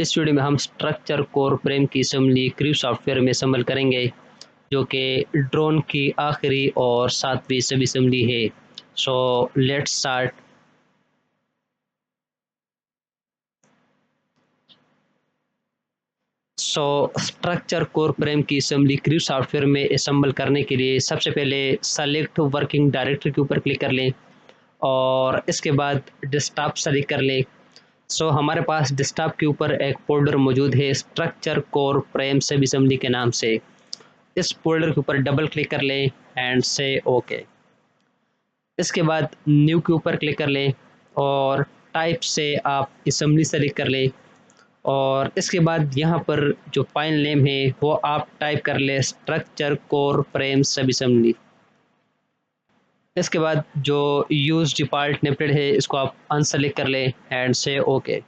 इस वीडियो में हम स्ट्रक्चर कोर फ्रेम की असेंबली क्रीव सॉफ्टवेयर में असेंबल करेंगे, जो कि ड्रोन की आखिरी और 7वीं सब असेंबली है। So let's start. Structure core frame की असेंबली क्रीव सॉफ्टवेयर में असेंबल करने के लिए सबसे पहले सेलेक्ट वर्किंग डायरेक्टरी के ऊपर क्लिक कर लें और इसके बाद डेस्कटॉप सेलेक्ट कर लें। हमारे पास डेस्कटॉप के ऊपर एक फोल्डर मौजूद है स्ट्रक्चर कोर फ्रेम सब असेंबली के नाम से। इस फोल्डर के ऊपर डबल क्लिक कर लें एंड से ओके। इसके बाद न्यू के ऊपर क्लिक कर लें और टाइप से आप असेंबली सेलेक्ट कर लें और इसके बाद यहाँ पर जो फाइल नेम है वो आप टाइप कर लें स्ट्रक्चर कोर फ्रेम सब असेंबली। इसके बाद जो यूज डिफॉल्ट नेमप्लेट है इसको आप अनसेलेक्ट कर लें एंड से ओके।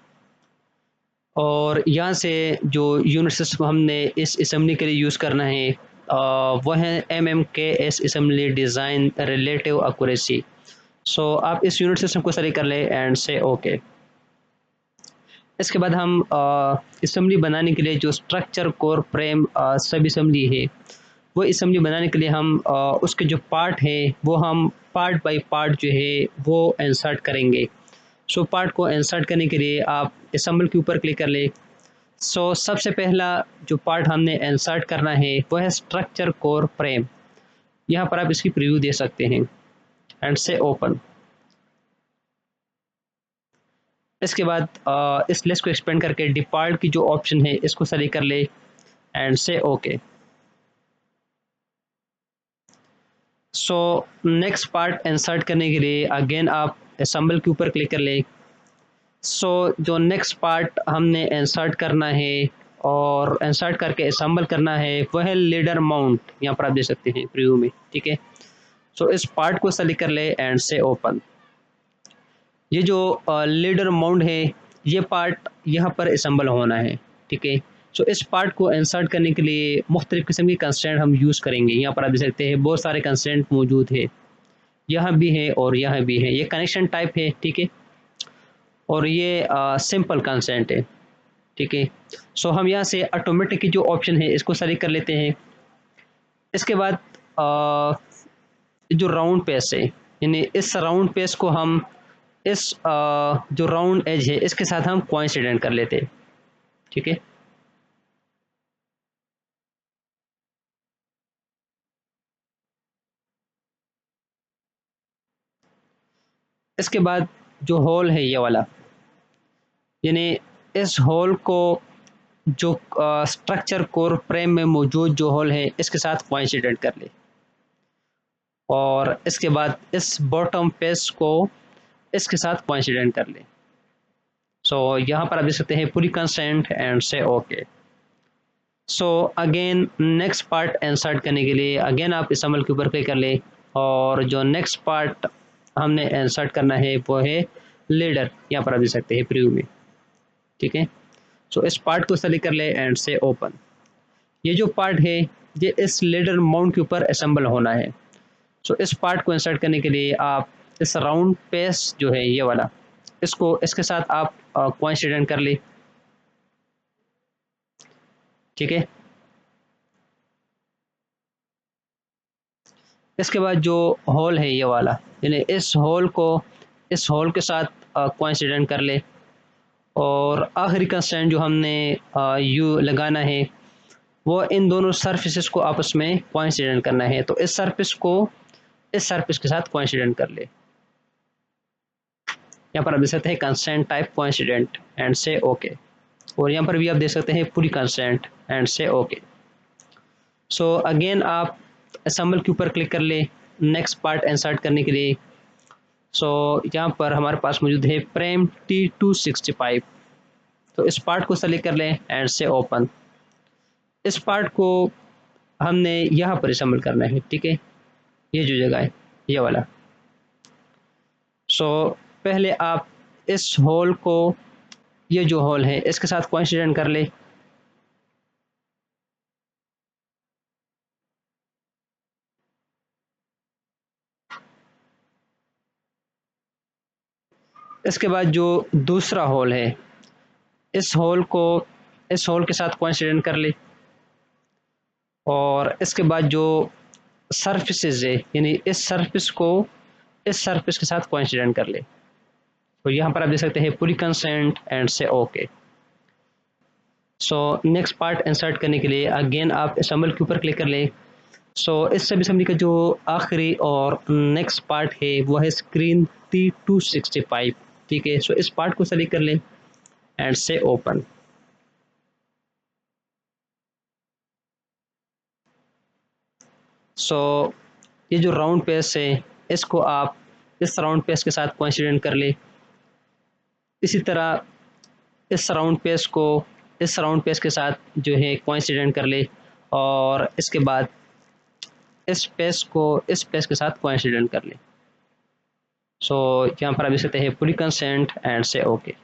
और यहाँ से जो यूनिट सिस्टम हमने इस असेंबली के लिए यूज़ करना है वह है MMKS assembly design relative accuracy. आप इस यूनिट सिस्टम को सेलेक्ट कर लें एंड से ओके। इसके बाद हम असेंबली बनाने के लिए जो स्ट्रक्चर कोर फ्रेम सब असेंबली है वो असेंबली बनाने के लिए हम उसके जो पार्ट है वो हम पार्ट बाय पार्ट जो है वो इंसर्ट करेंगे। पार्ट को इंसर्ट करने के लिए आप असेंबल के ऊपर क्लिक कर लें। सबसे पहला जो पार्ट हमने इंसर्ट करना है वो है स्ट्रक्चर कोर फ्रेम। यहाँ पर आप इसकी प्रीव्यू दे सकते हैं एंड से ओपन। इसके बाद इस लिस्ट को एक्सपेंड करके डिफॉल्ट की जो ऑप्शन है इसको सेलेक्ट कर ले एंड से ओके। नेक्स्ट पार्ट इंसर्ट करने के लिए अगेन आप असेंबल के ऊपर क्लिक कर ले। जो नेक्स्ट पार्ट हमने इंसर्ट करना है और इंसर्ट करके असेंबल करना है वह है लीडर माउंट। यहाँ पर आप देख सकते हैं प्रीव्यू में, ठीक है। इस पार्ट को सेलेक्ट कर ले एंड से ओपन। ये जो लीडर माउंट है ये पार्ट यहाँ पर असेंबल होना है, ठीक है। इस पार्ट को इंसर्ट करने के लिए मुख्तलिफ किस्म की कंस्ट्रेंट हम यूज़ करेंगे। यहाँ पर आप देख सकते हैं बहुत सारे कंस्ट्रेंट मौजूद है, यहाँ भी है और यहाँ भी है। ये कनेक्शन टाइप है, ठीक है, और ये सिंपल कंस्ट्रेंट है, ठीक है। हम यहाँ से ऑटोमेटिक की जो ऑप्शन है इसको सेलेक्ट कर लेते हैं। इसके बाद जो राउंड पेस है, यानी इस राउंड पेस को हम इस जो राउंड एज है इसके साथ हम कोइंसिडेंट कर लेते हैं, ठीक है। इसके बाद जो होल है ये वाला, यानी इस होल को जो स्ट्रक्चर कोर फ्रेम में मौजूद जो होल है इसके साथ कोइंसिडेंट कर ले और इसके बाद इस बॉटम पेस को इसके साथ कोइंसिडेंट कर ले। यहाँ पर आप देख सकते हैं पूरी कंस्ट्रेंट एंड से okay. Again next part insert करने के लिए अगेन आप इस अमल के ऊपर क्लिक कर ले और जो नेक्स्ट पार्ट हमने इंसर्ट करना है वो है लीडर। यहाँ पर आप देख सकते हैं प्रीव्यू में, ठीक है। इस पार्ट को सेलेक्ट कर ले एंड से ओपन। ये जो पार्ट है ये इस लीडर माउंट के ऊपर असेंबल होना है। इस पार्ट को इंसर्ट करने के लिए आप इस राउंड पेस जो है ये वाला इसको इसके साथ आप कोइंसिडेंट कर ले, ठीक है। इसके बाद जो होल है ये वाला, यानी इस होल को इस होल के साथ कोइंसिडेंट कर ले और आखिरी कंस्ट्रेंट जो हमने यू लगाना है वो इन दोनों सरफेसेस को आपस में कोइंसिडेंट करना है। तो इस सरफेस को इस सरफेस के साथ कोइंसिडेंट कर ले। यहाँ पर आप देख सकते हैं कंस्ट्रेंट टाइप कोइंसिडेंट एंड से ओके। और यहाँ पर भी आप देख सकते हैं पूरी कंस्ट्रेंट एंड से ओके। अगेन आप असेंबल के ऊपर क्लिक कर ले नेक्स्ट पार्ट इंसर्ट करने के लिए। यहाँ पर हमारे पास मौजूद है फ्रेम T265। इस पार्ट को सेलेक्ट कर लें एंड से ओपन। इस पार्ट को हमने यहाँ पर असेंबल करना है, ठीक है। ये जो जगह है ये वाला। पहले आप इस होल को, ये जो होल है इसके साथ कोइंसिडेंट कर ले। इसके बाद जो दूसरा होल है इस होल को इस होल के साथ कोइंसिडेंट कर ले, और इसके बाद जो सरफेसेस है यानी इस सरफेस के साथ कोइंसिडेंट कर ले। तो यहाँ पर आप देख सकते हैं पूरी कंसेंट एंड से okay. So next part insert करने के लिए अगेन आप असेंबल के ऊपर क्लिक कर लें। सो इस सब असेंबली का जो आखिरी और नेक्स्ट पार्ट है वो है स्क्रीन T265। ठीक है, सो इस पार्ट को सेलेक्ट कर लें एंड से ओपन। सो ये जो राउंड पेज है इसको आप इस राउंड पेज के साथ कोइंसिडेंट कर ले। इसी तरह इस राउंड पेज को इस राउंड पेज के साथ जो है कोइंसिडेंट कर ले, और इसके बाद इस पेज को इस पेज के साथ कोइंसिडेंट कर ले। सो यहाँ पर आप देख सकते हैं पूरी कंसेंट एंड से ओके।